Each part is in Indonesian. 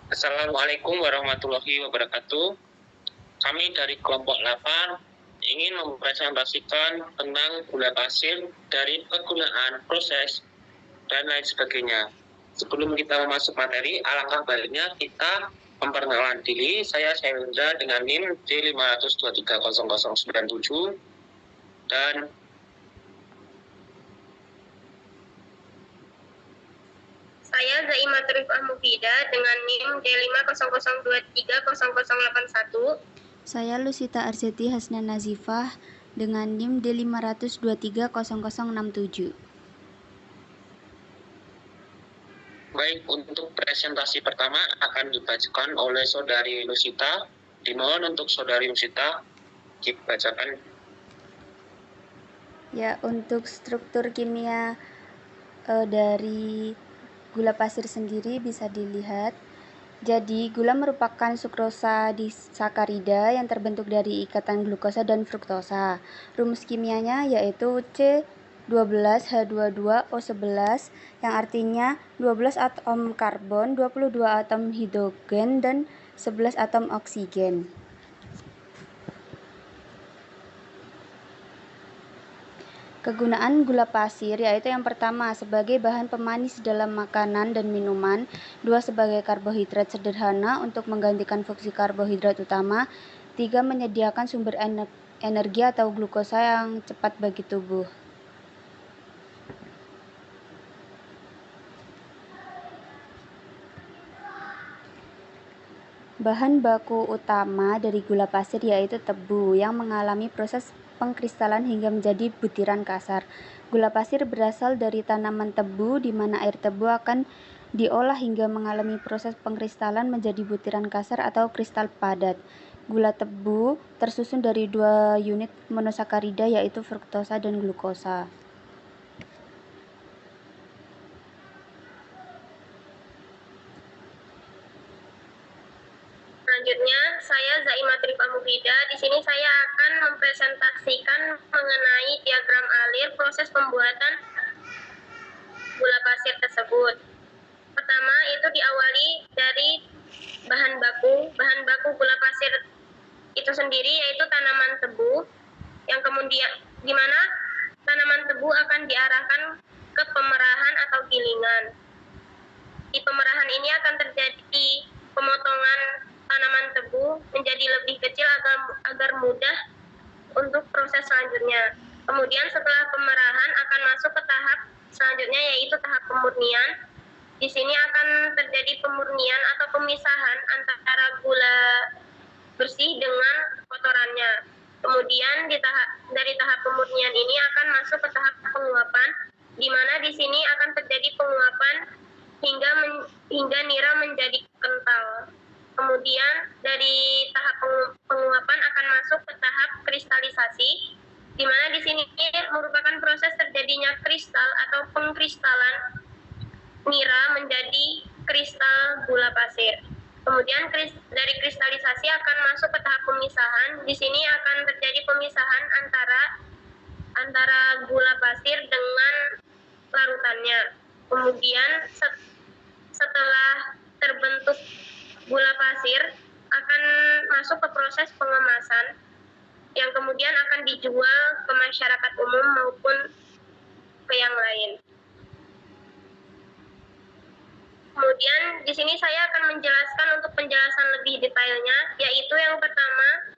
Assalamualaikum warahmatullahi wabarakatuh. Kami dari kelompok 8 ingin mempresentasikan tentang gula pasir dari penggunaan proses dan lain sebagainya. Sebelum kita masuk materi, alangkah baiknya kita memperkenalkan diri. Saya Syahendra dengan NIM D5230097 dan saya Zaimatul Mufida dengan NIM D500230081. Saya Lusita Arzeti Hasnan Nazifah dengan NIM D5230067. Baik, untuk presentasi pertama akan dibacakan oleh Saudari Lusita. Dimohon untuk Saudari Lusita dibacakan. Ya, untuk struktur kimia dari gula pasir sendiri bisa dilihat. Jadi, gula merupakan sukrosa disakarida yang terbentuk dari ikatan glukosa dan fruktosa. Rumus kimianya yaitu C12H22O11 yang artinya 12 atom karbon, 22 atom hidrogen, dan 11 atom oksigen. Kegunaan gula pasir yaitu yang pertama sebagai bahan pemanis dalam makanan dan minuman, dua sebagai karbohidrat sederhana untuk menggantikan fungsi karbohidrat utama, tiga menyediakan sumber energi atau glukosa yang cepat bagi tubuh. Bahan baku utama dari gula pasir yaitu tebu yang mengalami proses pengkristalan hingga menjadi butiran kasar. Gula pasir berasal dari tanaman tebu di mana air tebu akan diolah hingga mengalami proses pengkristalan menjadi butiran kasar atau kristal padat. Gula tebu tersusun dari dua unit monosakarida yaitu fruktosa dan glukosa. Selanjutnya, saya Zaimatul Mufida. Di sini saya akan mempresentasikan mengenai diagram alir proses pembuatan gula pasir tersebut. Pertama, itu diawali dari bahan baku. Bahan baku gula pasir itu sendiri yaitu tanaman tebu, yang kemudian di mana tanaman tebu akan diarahkan ke pemerahan atau gilingan. Di pemerahan ini akan terjadi pemotongan tanaman tebu menjadi lebih kecil agar mudah untuk proses selanjutnya. Kemudian setelah pemerahan akan masuk ke tahap selanjutnya yaitu tahap pemurnian. Di sini akan terjadi pemurnian atau pemisahan antara gula bersih dengan kotorannya. Kemudian dari tahap pemurnian ini akan masuk ke tahap penguapan, di mana di sini akan terjadi penguapan hingga nira menjadi kental. Kemudian dari tahap penguapan akan masuk ke tahap kristalisasi, di mana di sini merupakan proses terjadinya kristal atau pengkristalan nira menjadi kristal gula pasir. Kemudian dari kristalisasi akan masuk ke tahap pemisahan. Di sini akan terjadi pemisahan antara gula pasir dengan larutannya. Kemudian setelah terbentuk gula pasir akan masuk ke proses pengemasan yang kemudian akan dijual ke masyarakat umum maupun ke yang lain. Kemudian di sini saya akan menjelaskan untuk penjelasan lebih detailnya, yaitu yang pertama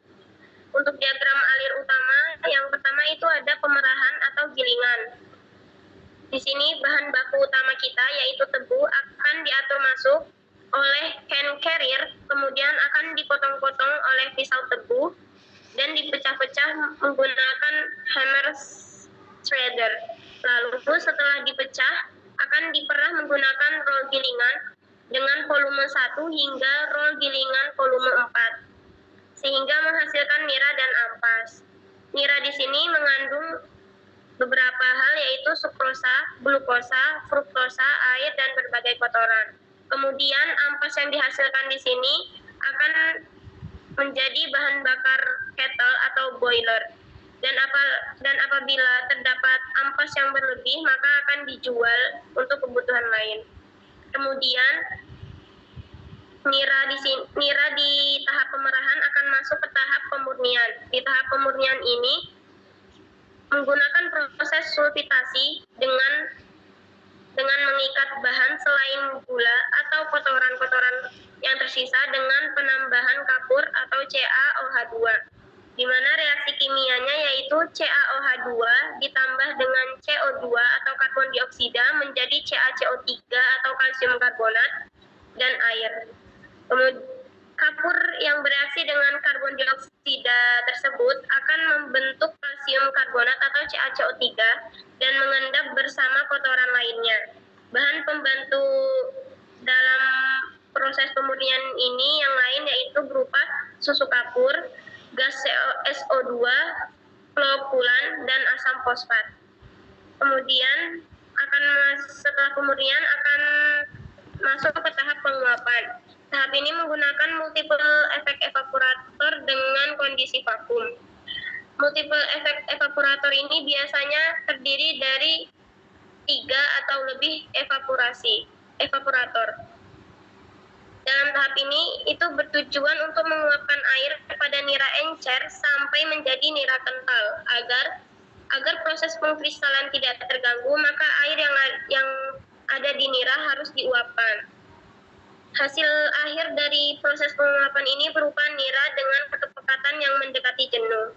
untuk diagram alir utama, yang pertama itu ada pemerahan atau gilingan. Di sini bahan baku utama kita yaitu tebu akan diatur masuk oleh hand carrier, kemudian akan dipotong-potong oleh pisau tebu dan dipecah-pecah menggunakan hammer shredder. Lalu setelah dipecah akan diperah menggunakan roll gilingan dengan volume 1 hingga roll gilingan volume 4 sehingga menghasilkan nira dan ampas. Nira di sini mengandung beberapa hal yaitu sukrosa, glukosa, fruktosa, air, dan berbagai kotoran. Kemudian ampas yang dihasilkan di sini akan menjadi bahan bakar kettle atau boiler. Dan apabila terdapat ampas yang berlebih, maka akan dijual untuk kebutuhan lain. Kemudian Nira di tahap pemerahan akan masuk ke tahap pemurnian. Di tahap pemurnian ini menggunakan proses sulfitasi dengan mengikat bahan selain gula atau kotoran-kotoran yang tersisa dengan penambahan kapur atau CaOH2, di mana reaksi kimianya yaitu CaOH2 ditambah dengan CO2 atau karbon dioksida menjadi CaCO3 atau kalsium karbonat dan air. Kemudian kapur yang bereaksi dengan karbon dioksida tersebut akan membentuk kalsium karbonat atau CaCO3 dan mengendap bersama kotoran lainnya. Bahan pembantu dalam proses pemurnian ini yang lain yaitu berupa susu kapur, gas SO2, flokulan, dan asam fosfat. Kemudian setelah pemurnian akan masuk ke tahap penguapan. Tahap ini menggunakan multiple efek evaporator dengan kondisi vakum. Multiple efek evaporator ini biasanya terdiri dari 3 atau lebih evaporator. Dalam tahap ini itu bertujuan untuk menguapkan air pada nira encer sampai menjadi nira kental agar proses pengkristalan tidak terganggu, maka air yang ada di nira harus diuapkan. Hasil akhir dari proses penguapan ini berupa nira dengan kepekatan yang mendekati jenuh.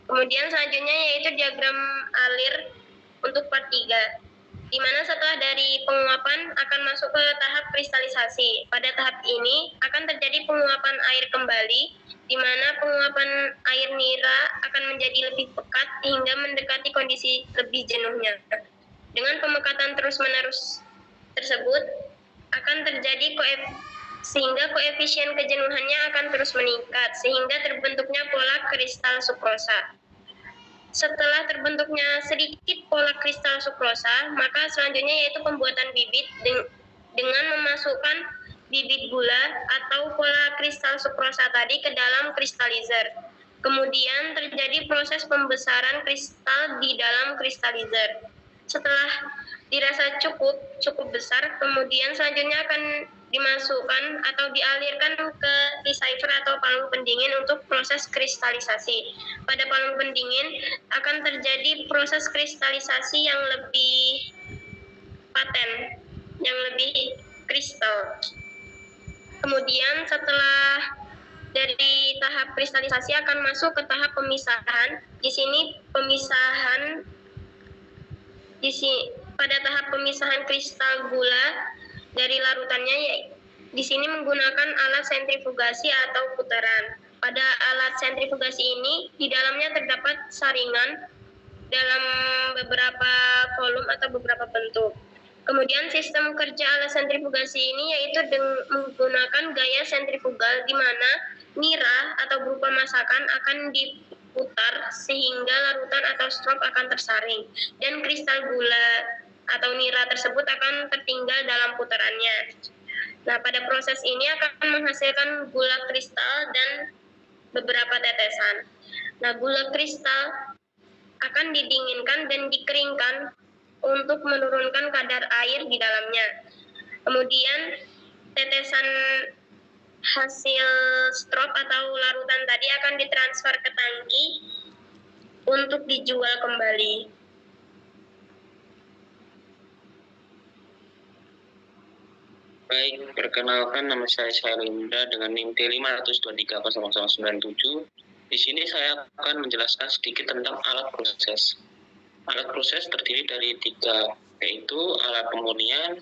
Kemudian selanjutnya yaitu diagram alir untuk part 3, di mana setelah dari penguapan akan masuk ke tahap kristalisasi. Pada tahap ini akan terjadi penguapan air kembali, di mana penguapan air nira akan menjadi lebih pekat hingga mendekati kondisi lebih jenuhnya. Dengan pemekatan terus-menerus tersebut akan terjadi sehingga koefisien kejenuhannya akan terus meningkat sehingga terbentuknya pola kristal sukrosa. Setelah terbentuknya sedikit pola kristal sukrosa, maka selanjutnya yaitu pembuatan bibit dengan memasukkan bibit gula atau pola kristal sukrosa tadi ke dalam kristalizer. Kemudian terjadi proses pembesaran kristal di dalam kristalizer. Setelah dirasa cukup besar, kemudian selanjutnya akan dimasukkan atau dialirkan ke deceiver atau palung pendingin untuk proses kristalisasi. Pada palung pendingin akan terjadi proses kristalisasi yang lebih paten, yang lebih kristal. Kemudian setelah dari tahap kristalisasi akan masuk ke tahap pemisahan. Pada tahap pemisahan kristal gula dari larutannya, di sini menggunakan alat sentrifugasi atau putaran. Pada alat sentrifugasi ini, di dalamnya terdapat saringan dalam beberapa volume atau beberapa bentuk. Kemudian sistem kerja alat sentrifugasi ini yaitu menggunakan gaya sentrifugal di mana nira atau berupa masakan akan diputar sehingga larutan atau strop akan tersaring dan kristal gula atau nira tersebut akan tertinggal dalam putarannya. Nah, pada proses ini akan menghasilkan gula kristal dan beberapa tetesan. Nah, gula kristal akan didinginkan dan dikeringkan untuk menurunkan kadar air di dalamnya. Kemudian tetesan hasil strop atau larutan tadi akan ditransfer ke tangki untuk dijual kembali. Baik, perkenalkan nama saya Linda dengan NIM T5230097. Di sini saya akan menjelaskan sedikit tentang alat proses. Alat proses terdiri dari 3, yaitu alat pemurnian,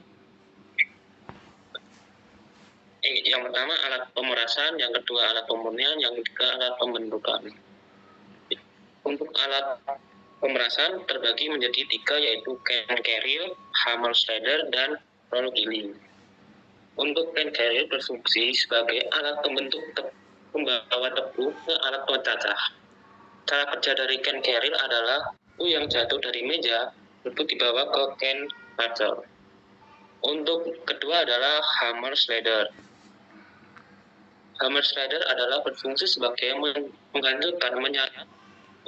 yang pertama alat pemerasan, yang kedua alat pemurnian, yang ketiga alat pembentukan. Untuk alat pemerasan terbagi menjadi 3, yaitu can carrier, hammer shredder, dan roll killing. Untuk can carrier berfungsi sebagai alat pembawa tebu ke alat pencacah. Cara kerja dari can carrier adalah tebu yang jatuh dari meja itu dibawa ke can parcel. Untuk kedua adalah hammer shredder. Hammer shredder adalah berfungsi sebagai menghancurkan, menyaring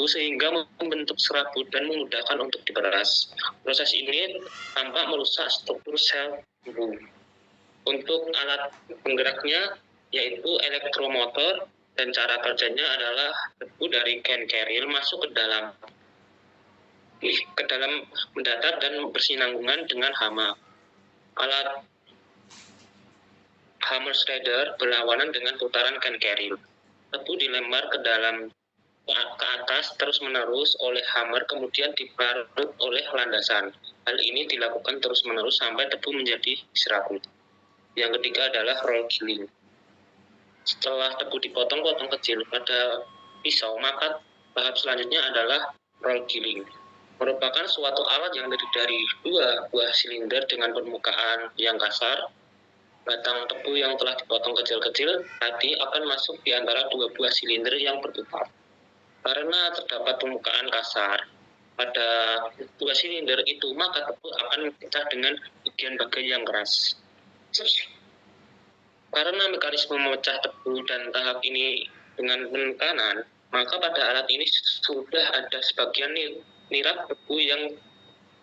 sehingga membentuk serabut dan memudahkan untuk diperas. Proses ini tampak merusak struktur sel tebu. Untuk alat penggeraknya yaitu elektromotor, dan cara kerjanya adalah tebu dari can carrier masuk ke dalam mendatar dan bersinambungan dengan hama. Alat hammer shredder berlawanan dengan putaran can carrier. Tebu dilempar ke atas terus menerus oleh hammer, kemudian diparut oleh landasan. Hal ini dilakukan terus menerus sampai tebu menjadi serabut. Yang ketiga adalah roll killing. Setelah tebu dipotong-potong kecil pada pisau, maka tahap selanjutnya adalah roll killing. Merupakan suatu alat yang terdiri dari 2 buah silinder dengan permukaan yang kasar. Batang tebu yang telah dipotong kecil-kecil tadi akan masuk di antara 2 buah silinder yang berputar. Karena terdapat permukaan kasar pada 2 silinder itu, maka tebu akan pecah dengan bagian-bagian yang keras. Karena mekanisme memecah tebu dan tahap ini dengan penekanan, maka pada alat ini sudah ada sebagian nirap tebu yang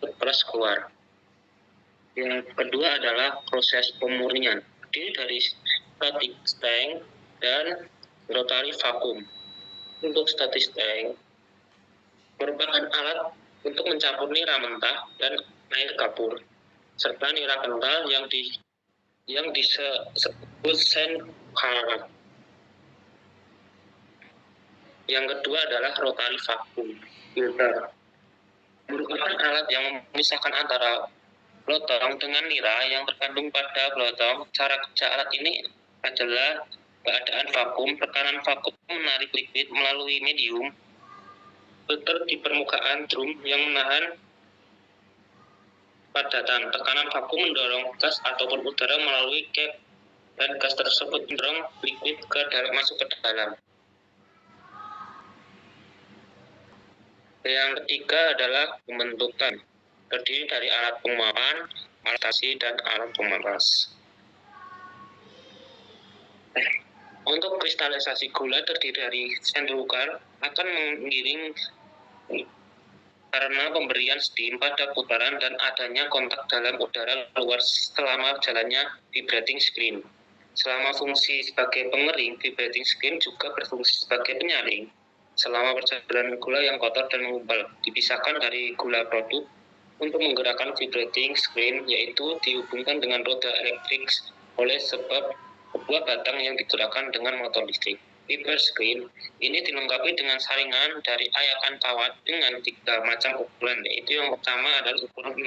berperas keluar. Yang kedua adalah proses pemurnian, terdiri dari static tank dan rotary vacuum. Untuk static tank merupakan alat untuk mencampur nira mentah dan air kapur, serta nira kental yang disebut sand car. Yang kedua adalah rotary vacuum filter, merupakan alat yang memisahkan antara blotong dengan nira yang terkandung pada blotong. Cara kerja alat ini adalah keadaan vakum. Tekanan vakum menarik liquid melalui medium filter di permukaan drum yang menahan padatan. Tekanan vakum mendorong gas ataupun udara melalui cap, dan gas tersebut mendorong liquid masuk ke dalam. Yang ketiga adalah pembentukan, terdiri dari alat penguapan, alat tasi, dan alat pemaras. Untuk kristalisasi gula terdiri dari centrifugal akan menggiring karena pemberian steam pada putaran dan adanya kontak dalam udara luar selama jalannya vibrating screen. Selama fungsi sebagai pengering, vibrating screen juga berfungsi sebagai penyaring. Selama perjalanan gula yang kotor dan menggumpal dipisahkan dari gula produk untuk menggerakkan vibrating screen, yaitu dihubungkan dengan roda elektrik oleh sebuah batang yang digerakkan dengan motor listrik. Vibra screen ini dilengkapi dengan saringan dari ayakan kawat dengan 3 macam ukuran, yaitu yang pertama adalah ukuran 6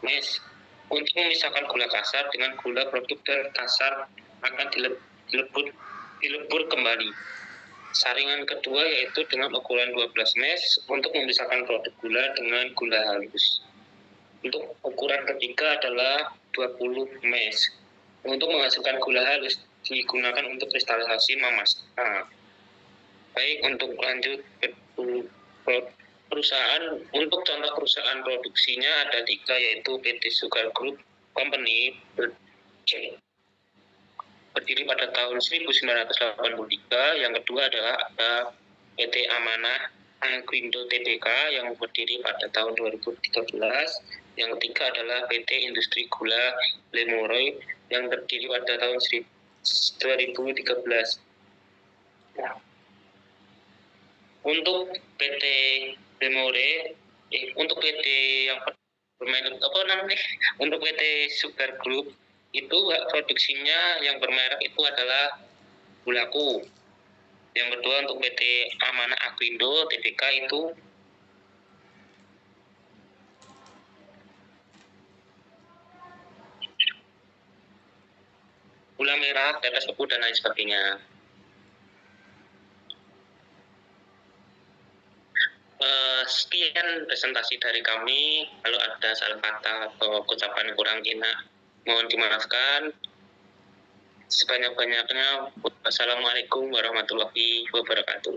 mesh untuk memisahkan gula kasar dengan gula produk, dan kasar akan dilebur kembali. Saringan kedua yaitu dengan ukuran 12 mesh untuk memisahkan produk gula dengan gula halus. Untuk ukuran ketiga adalah 20 mesh untuk menghasilkan gula halus, digunakan untuk kristalisasi memasak. Baik, untuk lanjut perusahaan, untuk contoh perusahaan produksinya ada 3, yaitu PT Sugar Group Company berdiri pada tahun 1983. Yang kedua adalah ada PT Amanah Aquindo Tbk yang berdiri pada tahun 2013. Yang ketiga adalah PT Industri Gula Lemoray yang terdiri pada tahun 2013. Untuk PT Lemoray, untuk PT yang bermerek untuk PT Sugar Group itu produksinya yang bermerek itu adalah Gulaku. Yang kedua untuk PT Amanah Aquindo Tbk itu gula merah, tetes tebu, dan lain sebagainya. Sekian presentasi dari kami. Kalau ada salah kata atau ucapan kurang enak, mohon dimaafkan. Sebanyak-banyaknya. Wassalamualaikum warahmatullahi wabarakatuh.